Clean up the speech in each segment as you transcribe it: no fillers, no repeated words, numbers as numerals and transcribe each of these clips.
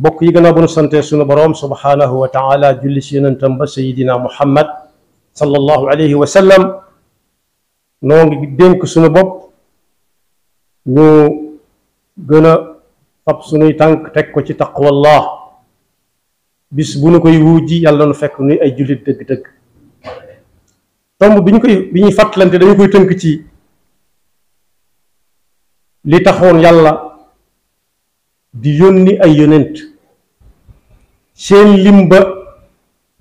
bokk yi gëna bu nu sante sunu borom subhanahu wa taala julli ci yonentam ba sayidina muhammad sallallahu alayhi wa sallam noo ngi dénk sunu bopp ñu gën a fab sunuy tànk teg ko ci taqwallah bis bu nu koy wuuji yàlla nu fekk nuy ay jullit dëgg-dëgg tomb bi ñuy fàttalante dañu koy tënk ci li taxoon yàlla di yónni ay yonent seen limba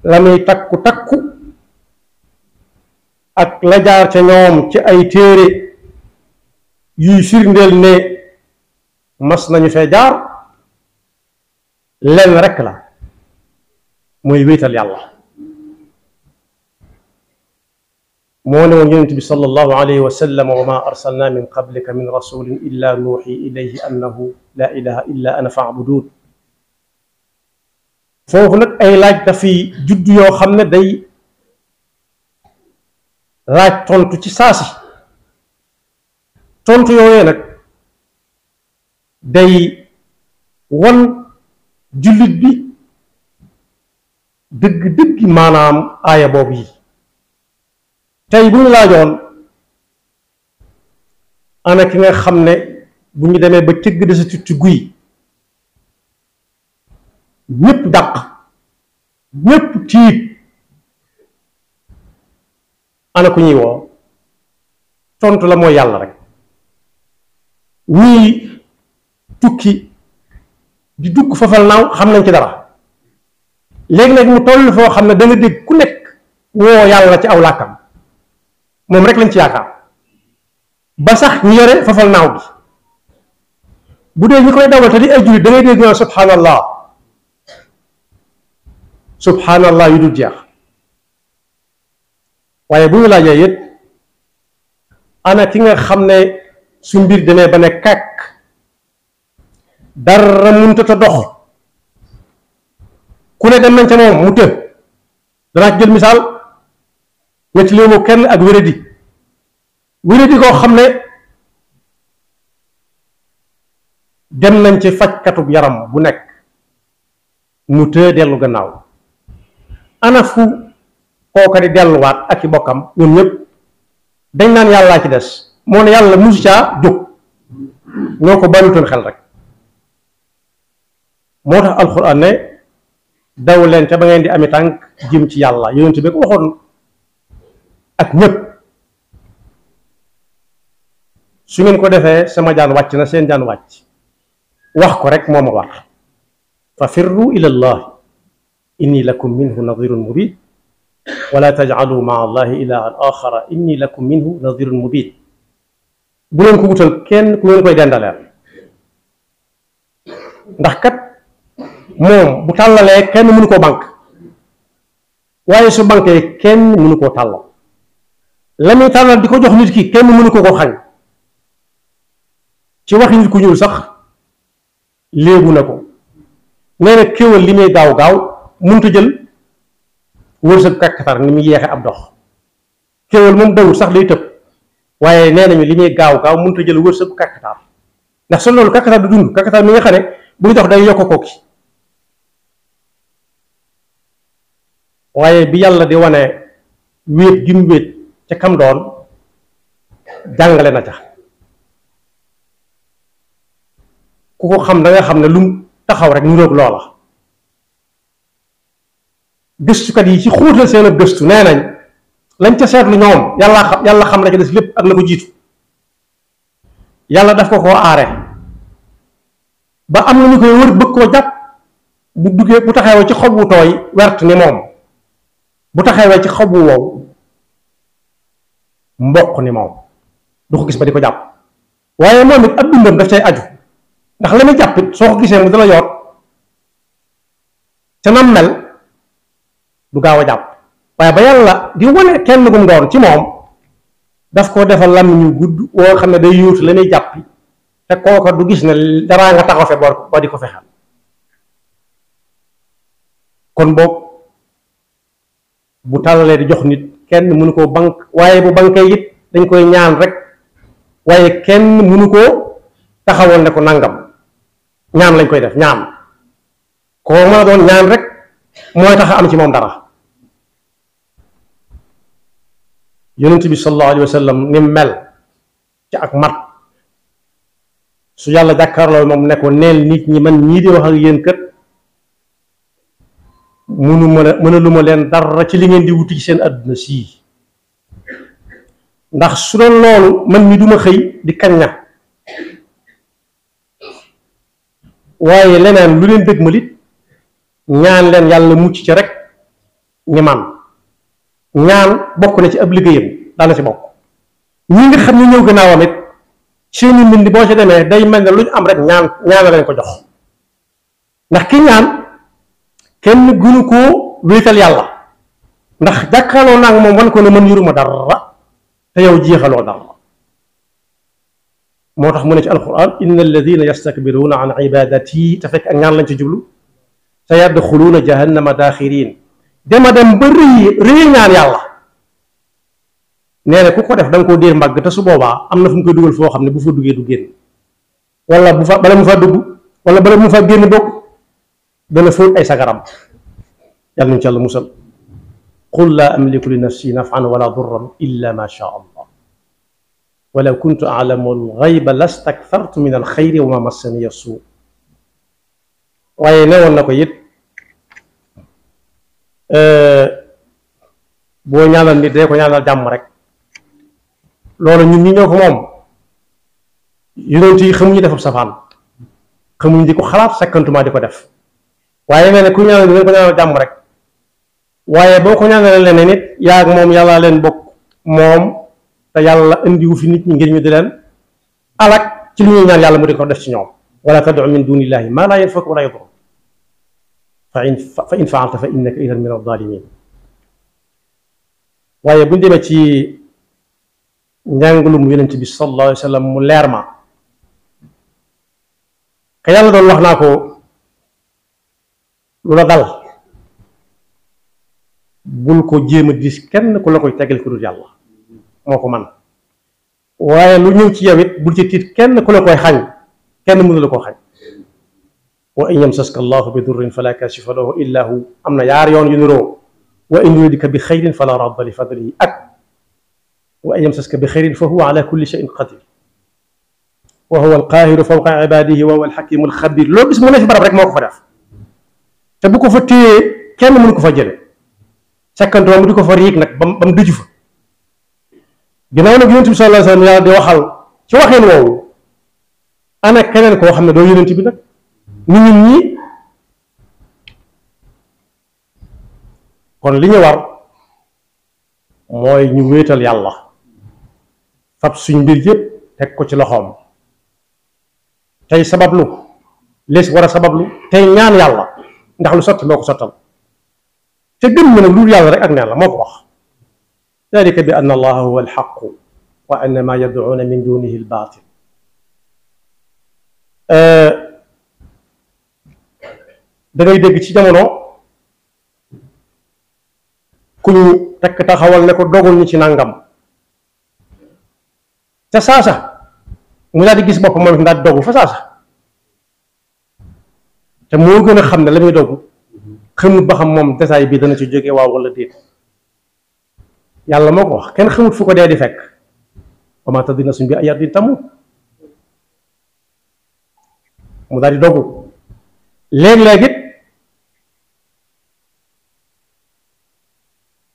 la muy takku takku ak la jaar ca ñoom ci ay téere yuy firndeel ne mas nañu fee jaar lenn rekk la mooy wéetal yàlla moo ne woon yonent bi sallallahu alayhi wa sallam wa ma arsalna min qablika min rasulin illa nuuxi ilayhi annahu la ilaha illa ana fa'budun foofu nag ay laaj dafiy judd yoo xam ne day laaj tontu ci saasi tontu yooyee nag day won jullit bi dëgg-dëgg maanaam aaya boobu yi tey bu ñu laajoon ana ki nga xam ne bu ñu demee ba cëgg de sa tutti guy ñépp dàq ñépp tiit ana ku ñuy woo tontu la mooy yàlla rek ñii tukki di dugg fafal naaw xam nañ ci dara léegi nag mu toll foo xam ne da nga dégg ku nekk woo yàlla ci aw làkkam moom rek lañ ci yaakaar ba sax ñu yore fafal naaw bi bu dee ñi koy dawal te di ay jullit da ngay dégg ñoo subhanallah subhanallah yu dul jeex waaye bu ñu laajee it ana ki nga xam ne su mbir demee ba ne kàkk dara mënut a dox ku ne dem nañ ca moom mu të danaa ci jël misaal ñetti léemu kenn ak wéradi koo xam ne dem nañ ci fajkatub yaram bu nekk mu të dellu gannaaw ana fu kooka di delluwaat ak i bokkam ñoom ñëpp dañ naan yàllaa ci des moo ne yàlla musu caa jóg ñoo ko bàyyiwutoon xel rek moo tax alxuraan ne daw leen ca ba ngeen di ami tànk jëm ci yàlla yonent bi ko waxoon ak ñëpp su ngeen ko defee sama jaan wàcc na seen jaan wàcc wax ko rek moo ma war fa firru ila allah inni lakum minhu nadirun mubin wala tajcalu maa allahi ilahan axara inni lakum minhu nadirun mubin bu leen ko wutal kenn ku ngeen koy dendaleel ndax kat moom bu tàllalee kenn mënu koo bank waaye su bankee kenn mënu koo tàllal la muy tàllal di ko jox nit ki kenn mënu ko xañ ci waxi nit ku ñuul sax léegu na ko nee na kéwal li muy gaaw gaaw mënta jël wërsëg kàkkatar ni mu yeexe ab dox kéwal moom dawul sax day tëb waaye nee nañu li muy gaaw gaaw mënta jël wërsëg kàkkatar ndax su loolu kàkkatar du dund kàkkatar mi nga xam ne buy dox day yokk kooki waaye bi yàlla di wane wéet gi mu wéet ca kam doon jàngale na ca ku ko xam da nga xam ne lu mu taxaw rek niroog loola gëstukat yi ci xóotal seen ab gëstu nee nañ lañ ca seetlu ñoom yàlla xam la ca des lépp ak la ko jiitu yàlla daf ko koo aare ba am na ñu koy wër bëgg koo jàpp bu duggee bu taxawee ci xob wu tooy wert ni moom bu taxawee ci xob wu wow mboq ni moom du ko gis ba di ko jàpp waaye moom it ab dundam daf cay aju ndax la muy jàppit soo ko gisee mu dala yor ca nam mel du gaaw a jàpp waaye ba yàlla di wane kenn gum doon ci moom daf koo defal làmmiñ ñu gudd woo xam ne day yóotu la muy jàppi te kooka du gis ne daraa nga taxaw fe ba di ko fexal kon boog bu tàllalee di jox nit kenn mënu koo bank waaye bu bankee it dañ koy ñaan rek waaye kenn mënu koo taxawal ne ko nangam ñaan lañ koy def ñaan koo mën a doon ñaan rek mooy tax a am ci moom dara. yonent bi sallallahu alayhi wa sallam ni mel ci ak mat su yàlla jàkkaarloo moom ne ko neel nit ñi man ñii di wax ak yéen kat mënaluma leen dara ci li ngeen di wuti ci seen àdduna sii ndax su doon loolu man mi duma xëy di kañ na waaye leneen lu leen dëgg ma lit ñaan leen yàlla mucc ci rek ñi man ñaan bokk na ci ab liggéeyam daana ci bokk ñi nga xam ne ñëw gannaawam it seeni mbind boo ci demee day mel ne lu ñu am rek ñaan leen ko jox ndax ki ñaan kenn gënu koo wéetal yàlla ndax jàkkaarloo naa moom wan ko ne man yoruma dara te yow jeexaloo dara moo tax mu ne ci alquran inna alladina yastakbiruuna an ibadati te fekk ak ñaan lañ ci jublu sa yadxuluuna jahannama daaxirin dema dem ba rëy ñaan yàlla nee na ku ko def da nga koo déer mbàgg te su boobaa am na fu mu koy dugal foo xam ne bu fa duggee du génn wala bu fa bala mu fa dugg wala bala mu fa génn bokk dana fóot ay sagaram yàlla nañu ci yàlla musal qul laa amliku li nafsi nafan wala durran illa ma sha allah walaw kuntu alamu alxayba lastaktartu min alxayri wa ma massaniya suu waaye newoon na ko it boo ñaanal nit dee ko ñaanal jàmm rek loolu ñun ñi ñoo ko moom yonent yi xamuñu defab safaan xamuñu di ko xalaat sakkantuma di ko def waaye nee na ku ñaanal dinañ ko ñaanal jàmm rek waaye boo ko ñaanalee leneen nit yaa ak moom yàlla leen bokk moom te yàlla indiwu fi nit ñi ngir ñu di leen alak ci li ñuy ñaan yàlla mu di ko def ci ñoom wala tad'u min dunillahi ma la yanfa'uk wala yadur fa in fa'alta fa innaka idan min adh-dhalimin waaye buñ demee ci njàngalum yonent bi sallallahu alayhi wa sallam mu leer ma ka yàlla doon wax naa ko lu la dal bul ko jéem a gis kenn ku la koy tegal ku dul yàlla moo ko man waaye lu ñëw ci yow it bul ci tiit kenn ku la koy xañ kenn mënu la koo xañ wa in yamsaska allahu bi durrin fala kashifa lahu illa hu am na yaar yoon yu niroo wa in yuridka bi xayrin fala radda li fadlihi ak wa in yamsaska bi xayrin fa huwa ala kulli shay'in qadir wa huwa alqaahiru fawqa ibaadihi wa huwa alxakimu alxabir loo gis mu ne fi barab rek moo ko fa def te bu ko fa téyee kenn mënu ko fa jële sakkantoo mu di ko fa riig nag ba mu dëju fa ginnaaw nag yonent bi sallallahu alayhi wa sallam yàlla di waxal ci waxeen woowu ana keneen koo xam ne doo yonent bi nag ñu ñun ñi kon li ñu war mooy ñu wéetal yàlla fab suñ mbir yépp teg ko ci loxoom tey sabablu lees war a sabablu tey ñaan yàlla ndax lu sotti moo ko sottal te gëm na nag lu yàlla rek ak neen la moo ko wax dalika bi anna allaha huwa alxaqu wa anna ma yad'una min dunihi albaatil da ngay dégg ci jamono ku ñu tekk taxawal ne ko dogul ñu ci nangam ca saasa mu daal di gis boppam moom daal di dogu fa saasa te moo gën a xam ne la muy dogu xamut ba xam moom desaay bi dana ci jóge waaw wala déet yàlla moo ko wax kenn xamut fu ko dee di fekk wa maa tadri nafsun bi ayyi ardin tamut mu daal di dogu léeg-léeg it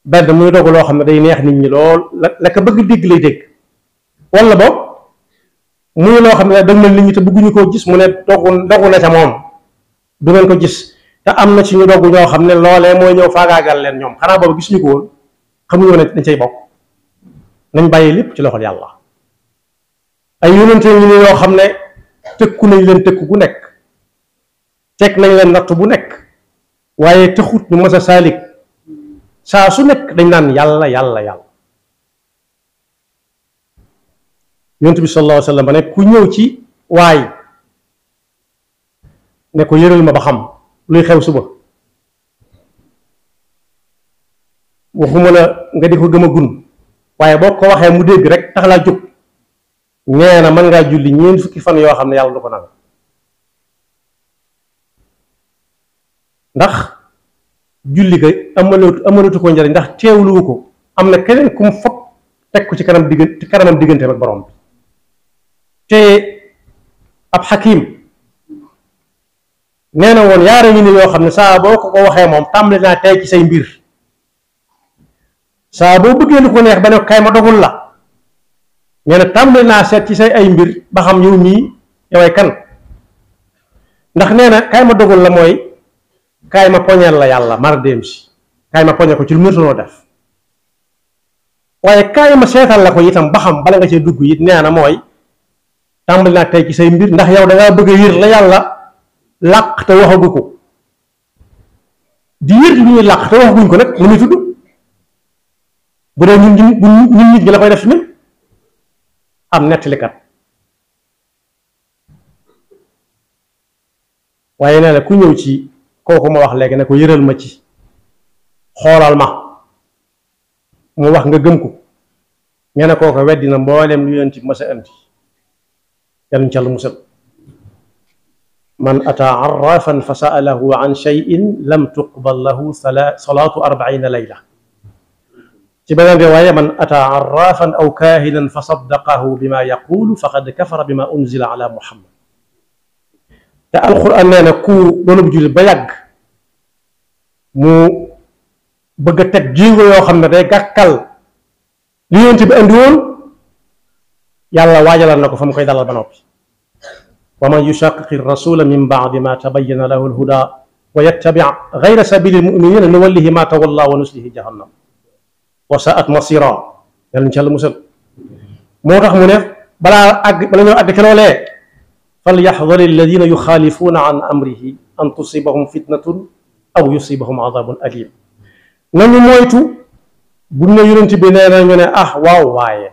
benn muy dogu loo xam ne day neex nit ñi lool la ko bëgg dégg lay dégg wala boog muy loo xam ne dëgmal nit ñi te bëgguñu koo gis mu ne dogu na ca moom du ngeen ko gis te am na ci ñu dogu ñoo xam ne loolee mooy ñëw faagaagal leen ñoom xanaa boobu gisuñu ko woon xamuñu woon ne dañ cay bokk nañ bàyyi lépp ci loxol yàlla ay yonente ñu ne yoo xam ne tëkku nañ leen tëkku gu nekk teg nañ leen natt bu nekk waaye taxut ñu mës a saalik saa su nekk dañ naan yàlla yàlla yàlla yonent bi sallallahu alayhi wa sallam ba ne ku ñëw ci waay ne ko yëral ma ba xam luy xew suba waxuma la nga di ko gëm a gun waaye boo ko waxee mu dégg rek tax laa jóg nee na mën ngaa julli ñeent fukki fan yoo xam ne yàlla du ko nangu ndax julli ga amalatu ko njariñ ndax teewluwu ko am na keneen kum fop teg ko ci kanamam diggante ak borom bi te ab xakim nee na woon yaara ngi ni yoo xam ne saa boo ko waxee moom tàmbali naa tey ci say mbir saa boo bëggee lu ko neex ba ne kay ma dogul la nee na tàmbali naa seet ci say ay mbir ba xam yow mii yoway kan ndax nee na kay ma dogul la mooy kaay ma poñeel la yàlla mar dem si kaay ma poñe ko ci lu mënuloo def waaye kaay ma seetal la ko itam ba xam bala nga cee dugg it nee na mooy tàmbali naa tey ci say mbir ndax yow da ngaa bëgg a yër la yàlla làq te waxagu ko di yër lu ñuy làq te waxaguñ ko nag lu muy tudd bu dee ñun nit ñi la koy def ni am nettalikat waaye nee na ku ñëw ci kooku ma wax léegi ne ko yëral ma ci xoolal ma mu wax nga gëm ko nee na kooku weddi na mboolem lu yonent bi mës a andi yàlla ñu ca la musal man ataa arrafan fa sa'alahu an shay'in lam tuqbal lahu salaatu 40 layla ci beneen riwaaya man ataa arrafan aw kaahinan fa saddaqahu bima yaqulu faqad kafara bima unzila ala muhammad te alquran nee na ku doonu bu jullit ba yàgg mu bëgg a teg jéego yoo xam ne day gàkkal li yonent bi andi woon yàlla waajalal na ko fa mu koy dalal ba noppi wa man yushaqiqi rasula min ba'di ma tabayyana lahu alhuda wa yattabi' ghayra sabili almu'minina nuwallihi ma tawalla wa nuslihi jahannam wa sa'at masira yàlla ñu ci Yàlla musal moo tax mu ne bala ñoo àgg ci loolee falyahdari alladina yuxaalifuuna an amrihi an tusibahum fitnatun aw yusibahum adabun alim nañu moytu buñ ne yonent bi nee na ñu ne ah waaw waaye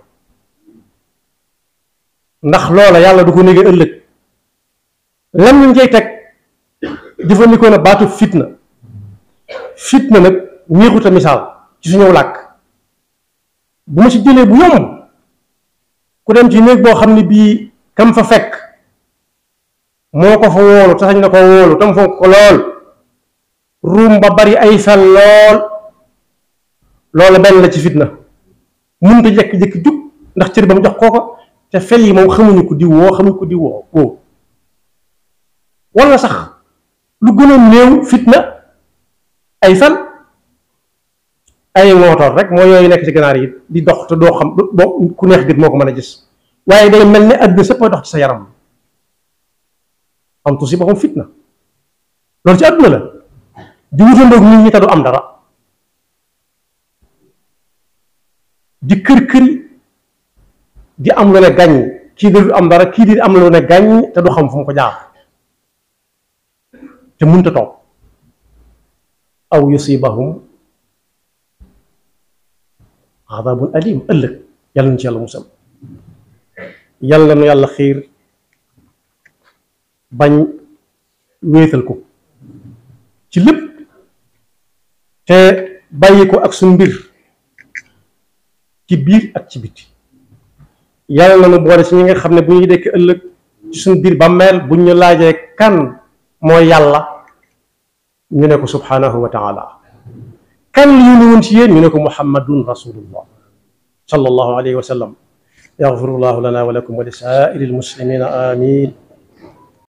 ndax loola yàlla du ko négé ëllëg lan ñu cay teg jëfandikoo na baatu fitna fitna nag neexut a misaal ci suñu làkk bu ma ci jëlee bu yomb ku dem ci néeg boo xam ne bii kam fa fekk moo ko fa wóolu te sañ na ko wóolu tam fonk ko lool ruum ba bari ay fel lool loolu benn la ci fitna mënut a jékki-jékki jug ndax cër ba mu jox kooko te fel yi moom xamuñu ko di woo xamuñu ko di woo wala sax lu gën a néew fitna ay fel ay ngootoor rek moo yooyu nekk ci ganaar yi di dox te doo xam boo ku neex gët moo ko mën a gis waaye day mel ne àdduna sëpp a dox ci sa yaram am tusibahum fitna loolu ci àdduna la di wutandoog nit ñi te du am dara di kër këri di am lu ne gàññ kii di am dara kii di am lu ne gàññ te du xam fu mu ko jaar te mënta toog aw yusibahum adabun alim ëllëg yàlla nu ci yàlla musal yàlla nu yàlla xiir bañ wéetal ko ci lépp te bàyyi ko ak suñ mbir ci biir ak ci biti yàlla na nu boole ci ñi nga xam ne bu ñuy dekk ëllëg ci suñ biir bàmmeel buñ ñu laajee kan mooy yàlla ñu ne ko subhanahu wa taala kan li ñu woon ci yéen ñu ne ko muhammadun rasulullah sallallahu alayhi wa sallam yaghfirullahu lana wa lakum wa li saa'iril muslimina amin